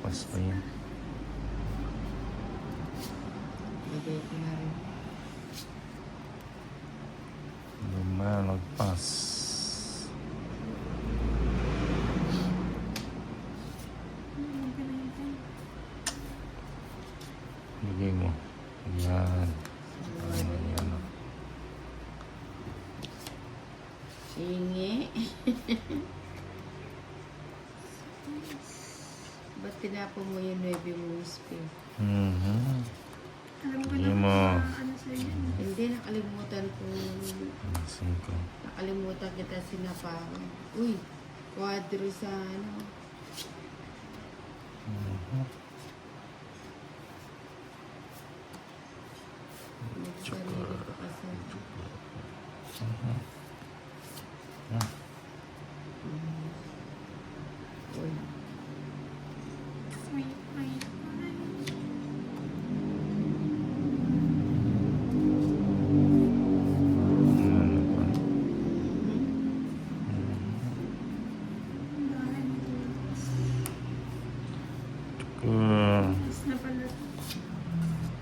Lagpas pa yan. Lagay ko na rin. Lumalagpas. Lagay mo. Yan. Yan. Singi. Ba't tinapon mo yung 9 mo spin? Alam ko Hindi na mo. ano sa'yo yan. Hindi, nakalimutan ko. Cinco. Nakalimutan kita sinapakan. Uy, kwadro sa ano. Nagsarili ko kasi. Uy. Sweet, sweet, sweet. Ano pa? Ang dami nito. Mas na pala.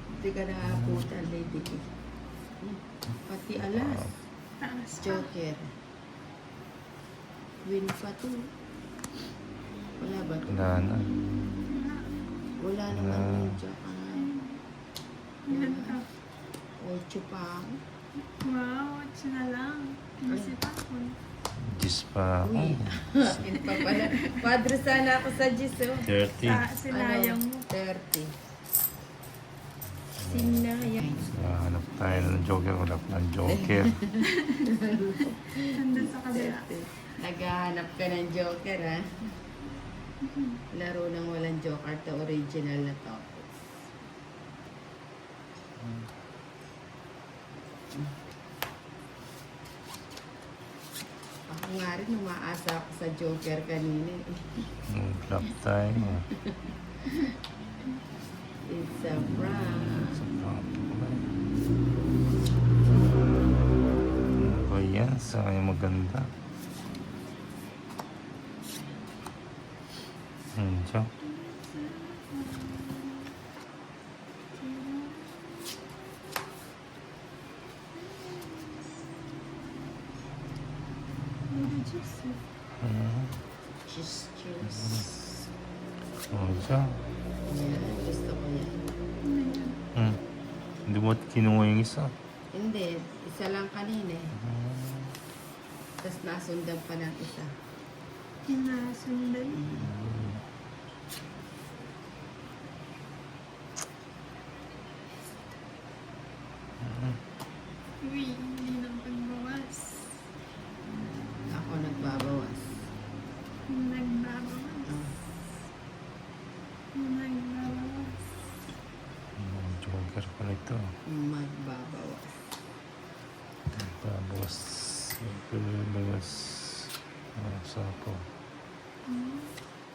Hindi ka nakaputan, lady. Pati alas. Taas pa. Joker. Win pa to. Wala ba to? Wala na. Wala naman yung joker. Ilan ka? 8 pa ako. Wow, 8 na lang. 15 pa ako. 10 pa ako. Uy, yun pa pala. Padre sana ako sa Diyos. Oh. 30. Sinayang mo. 30. Sinayang. Hanap tayo ng joker. Wala pa ng joker. Nandun sa kabila. Naghahanap ka ng joker, ha? Laro ng walang joker to original na to. Ako nga rin, umaasa ako sa joker kanina. Flop tayo. It's a prank. Sa flop. Ano ba yan? Saan yung maganda? Diyan. Hindi, Diyos. Cheese. Diyan. Yan, gusto ko yan. Ano yan? Hindi mo kinuha yung isa. Hindi, isa lang kanina eh. Tapos nasundan pa ng isa. Kinasundan. Uy, hindi nang pagbawas. Ako nagbabawas. Nagbabawas. Nagbabawas. Joker pala ito. Magbabawas. Tapos, bawas. Sapo.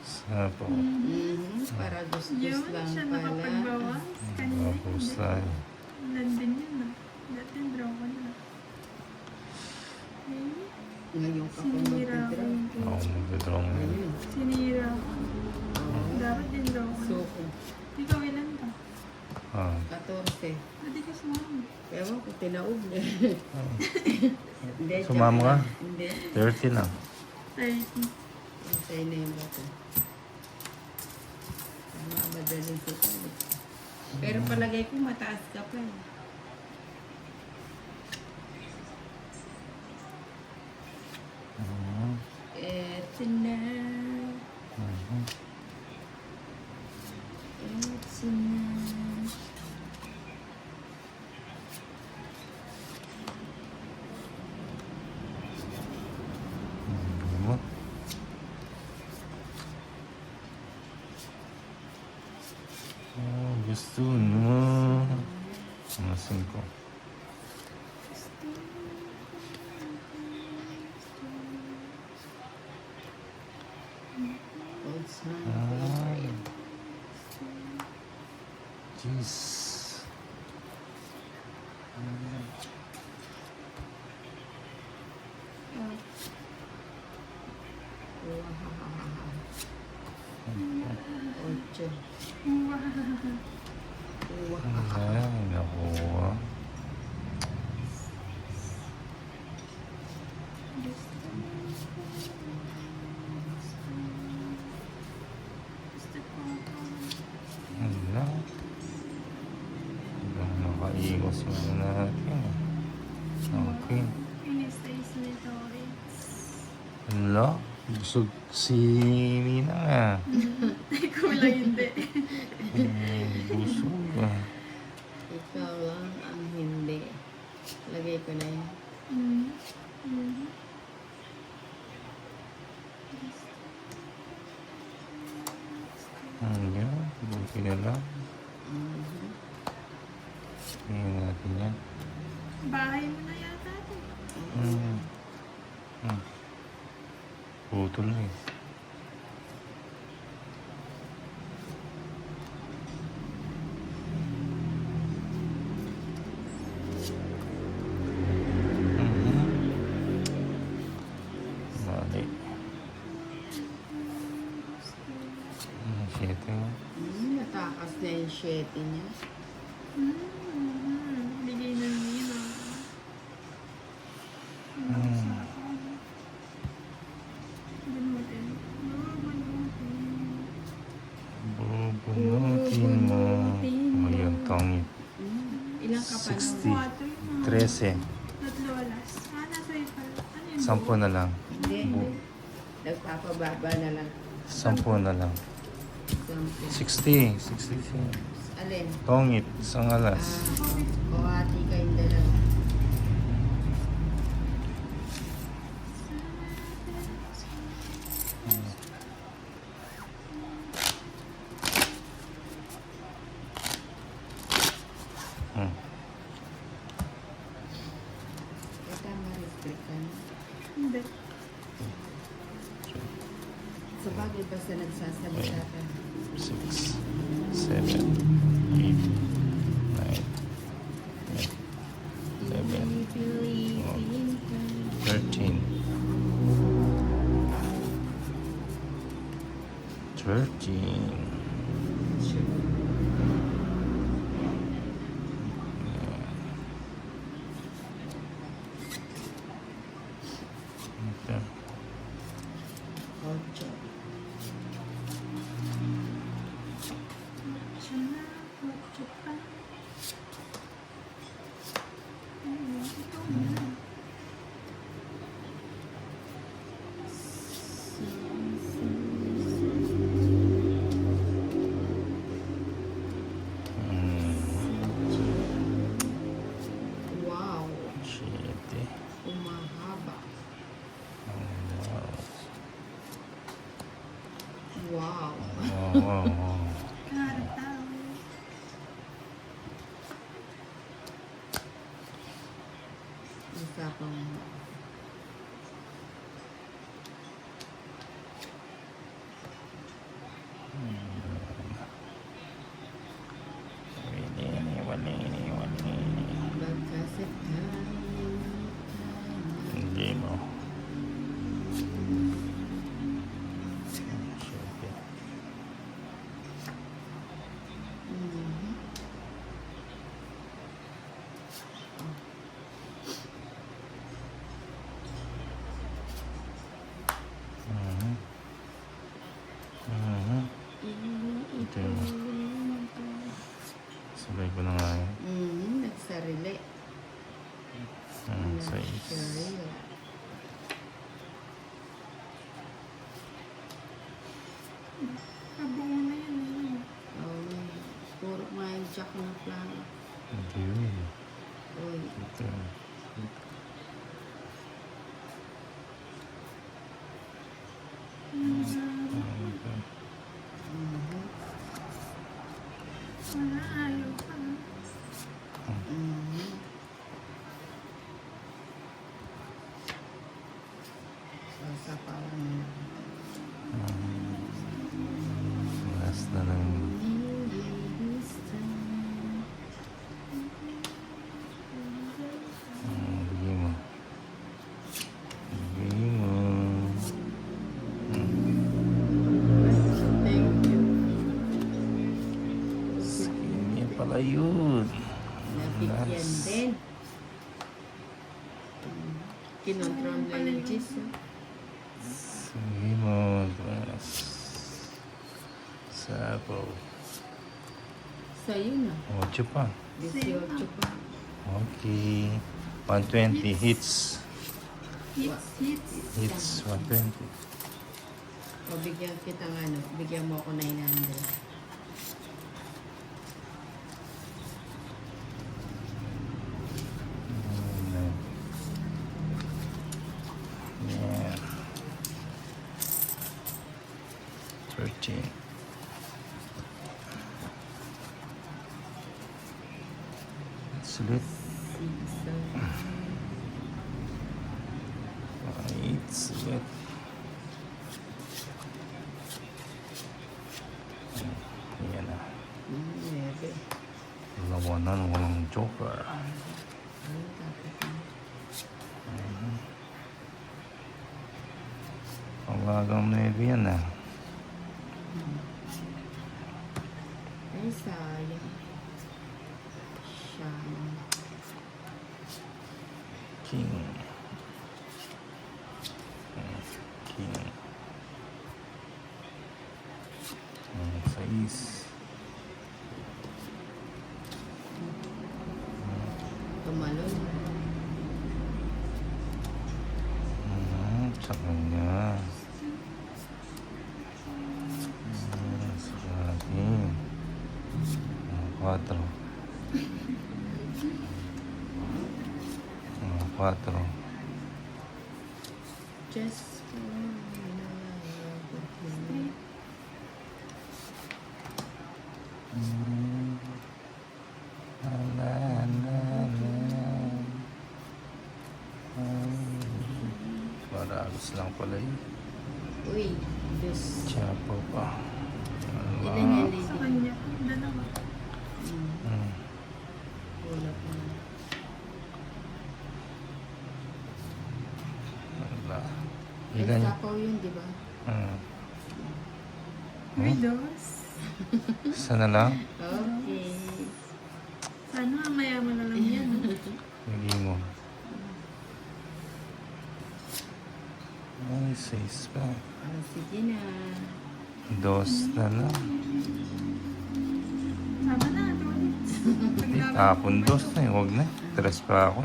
Sapo. Para gustos Yun, lang siya pala. nakapagbawas. Kanina. Tapos tayo. Nandun yun ah. Dati draw ko na. Okay. Ngayon ka pa Sinira ko magtidraw. yung Ako magdadraw ngayon. Ayun. Sinira ko. Dapat din draw ko. Suko. Ikaw ilan ka? 14. Pwede ka sumama. Ewan ko, tinaog eh. Hindi, Sumama joke ka? lang. Hindi. 30 lang. 30. Sa'yo na yung bato. Madaling sa pero palagay ko mataas ka pa eh. Eto na. Eto na. Mo. Gusto mo. Masin ko. Old smile. Jeez. Ocho. Wow. Ay, nakuha. Gusto ko ito. Hala. Hanggang nakaikos yung ano natin. Okay. Ini-stays nito is... Hala. Busog si Nina nga. Ikaw lang hindi. Busog ah. Ikaw lang ang hindi. Lagay ko na yun. Mm. Mm. Hanggang. Buti na lang. Mhm. Tingnan natin yan. Bahay mo na yata ito. Hmm. Hmm. Putol na eh. Mali. Shit eh. Natakas na yung shete niya. Bigay ng Nina. Bunutin. Bubunutin mo. O yun, tongit. Ilang ka pa 60. nun? 13. Tatlo alas. Nasa iyo pala. Ano yun? 10 na lang. Hindi. Nagpapababa na lang. 10 na lang. Something. 60. 60. Alin? Tongit. Isang alas. O hati kayong dalawa. Hmm. Ito ma-restrict ka na. Hindi. Sa bagay basta nagsasalita ka. 6, 7, 8, 9, 10, 11, 13. Okay. Ocho. Siya na. Watcho pa. Ito na. Wow. 7. Umahaba. Wow. Wow. Karataw. Usapang mo. Magkasakali. Hindi mo. Mhm. Ito yun. Sabay ko na nga yun. Nagsarili. Size. Nagsarili. Kabuo na yan. Oh, puro nga yung jack na plano. Ito yun. Uy, Ito. mhm. Wala, ayaw pa. Mhm. Sasapawan na. Last na lang. Bigay mo. Bigay mo. Thank Ayun. Nabigyan Nice. din. Kinontrol na yung cheese. Sige mo. Sabaw. So, yun na. 8 pa. 18 pa. Okay. 120 hits. Hits. Hits 120. O, bigyan kita ng ano. Bigyan mo ako 900. Yeah. 13. Sulit. 8. Sulit. Ayan na. 9. Lawanan walang joker. Ano dapat na? Panglagang 9 yan ah. Ay, sayang. Siyang. King. King. 6. Tumalon. Sa kanya. Sa akin. 4. 4. Just for love. Paragos lang pala yun. Uy, this. Chapo pa. Ilan yan, Sa lady? kanya. Dalawa. Wala pa na. Wala. May Ilan? sapaw yun, di ba? Uy, dos. Isa na lang? Okay. Sana mamaya mo na lang yan. Hindi mo. Ay, 6 pa. Sige na. 2 na lang. Tama na, dos. Tapon 2 na eh. Huwag na. 3 pa ako.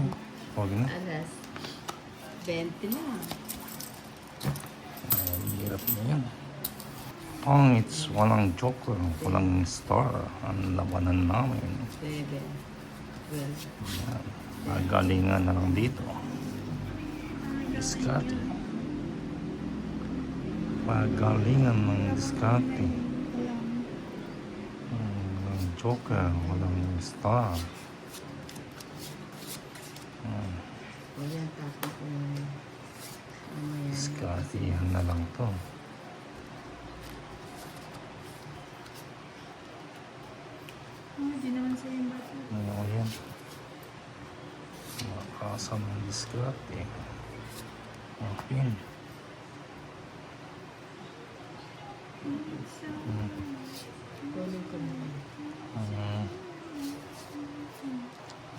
Huwag na. Alas. 20 na. Ay, hirap na yan. It's walang joker, walang star. Ang labanan namin. 7. 12. Yan. Magalingan na lang dito. Diskarte. Pagalingan ng diskarte. Walang joker, walang star. O yan, tapos mamaya. Diskarte yan na lang to. Hindi naman sa yung bata. Ano yan? Makasam ng diskarte. Okay. Kunin ko na.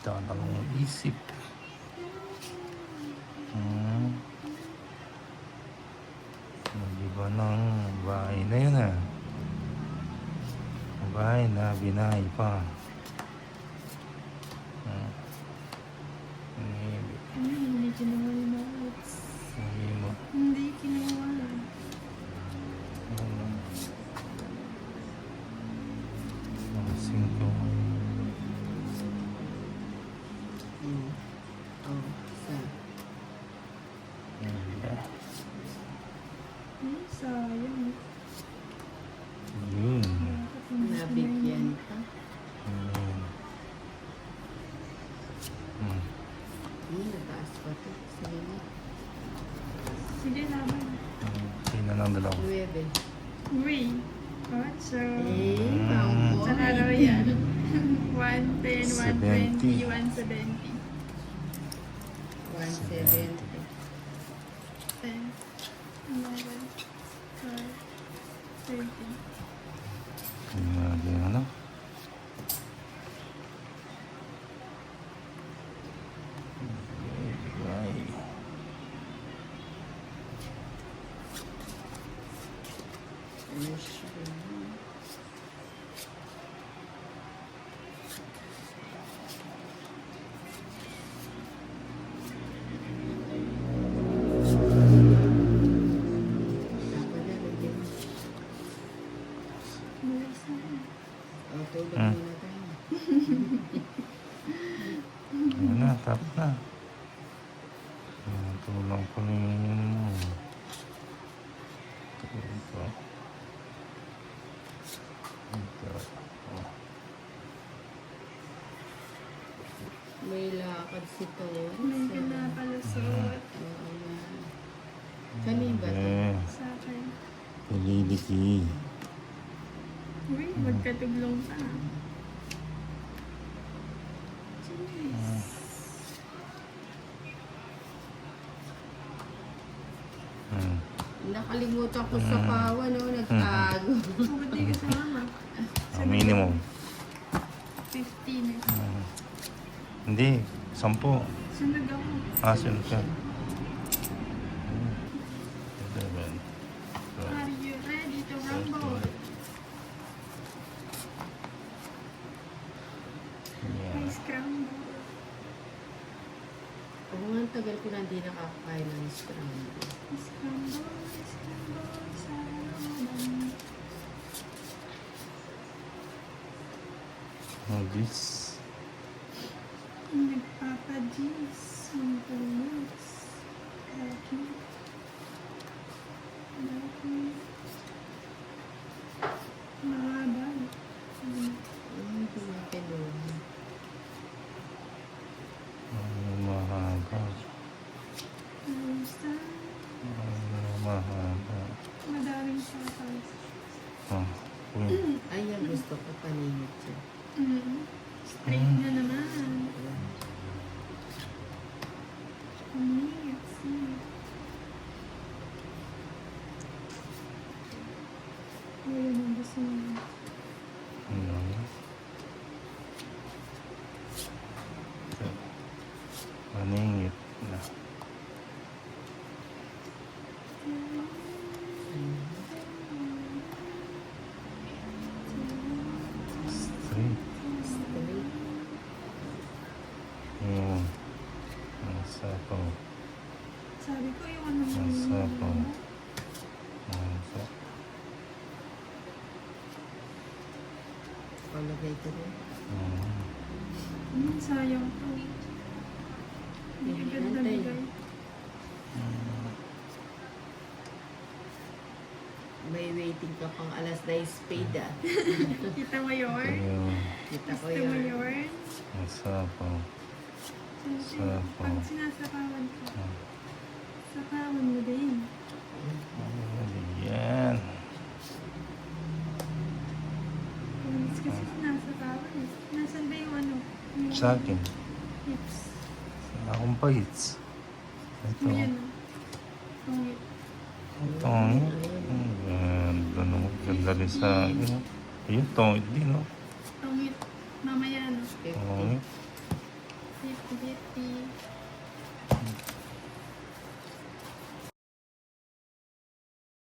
Dalawang isip. Iba ng bahay na yun ah. Bahay na binahay pa. Hindi kinuha yung notes. Hindi mo. Hindi kinuha. Singko. Oh, sa. Sayang. Yun. Nabigyan ka. Nataas pa to. Sige na. Sige naman. Sino ng dalawa? 9. Uy. Kotso. Pang Saka raw yan. 110, 120, 170. 170. 10, 11, 12, 13. Ano? Mushroom. Dapat na rin. Malas na rin. Oh, tulog Hmm. muna tayo. Ayun na, tap na. Tulang ko na yun mo. Ito. Ito. Oh. May lakad si Tones. May pinapalusot Oo nga. Kanina ba ito? Okay. sa akin. Pililiki. Uy, magkatuglong pa. Jeez. Nakalimutan ko sa pawa, no? Nagtago. Buti ka sa mama. Minimum. 15 eh. Hindi, 10. Sunod ako. Sunod ka. 11. Are you ready to rumble? Yeah. Ice scramble. Oo nga, ang tagal ko na hindi nakakain ng scramble. Scramble, scramble, sa looban. Oh, this. Nagpapadis. Simple notes. Lucky. Lucky. Mahaba. Pinapilong. Mahaba. Basta. Mahaba. Madaling sapas. Oh, uy. Ay, ang gusto ko paninit siya. Straight na naman. Let's see. Ayun ang gusto mo. Maningit na. Straight. Straight. Yun. Ang sapaw. Sabi ko yung ano Ang sapaw. Ang sapaw. Palagay ko rin. Sayang to. Hindi ganda Nantay. bigay. May waiting ka pang alas 10 spade ah. Kita mo yun? Ayun. Kita ko Gusto mo yun. yun? Ang sapaw. Siyempre, pag sinasapawan ko, sapawan mo din. Yan. Mas kasi sinasapawan eh. Nasaan ba yung ano? Yung Sa akin. hips. Akong pahits. Ito. Yan o. Tungit. Ito. Ganda naman. Ganda rin sa akin. Ayun, tongit din, no? Tungit. Mamaya no. Tongit. 50-50.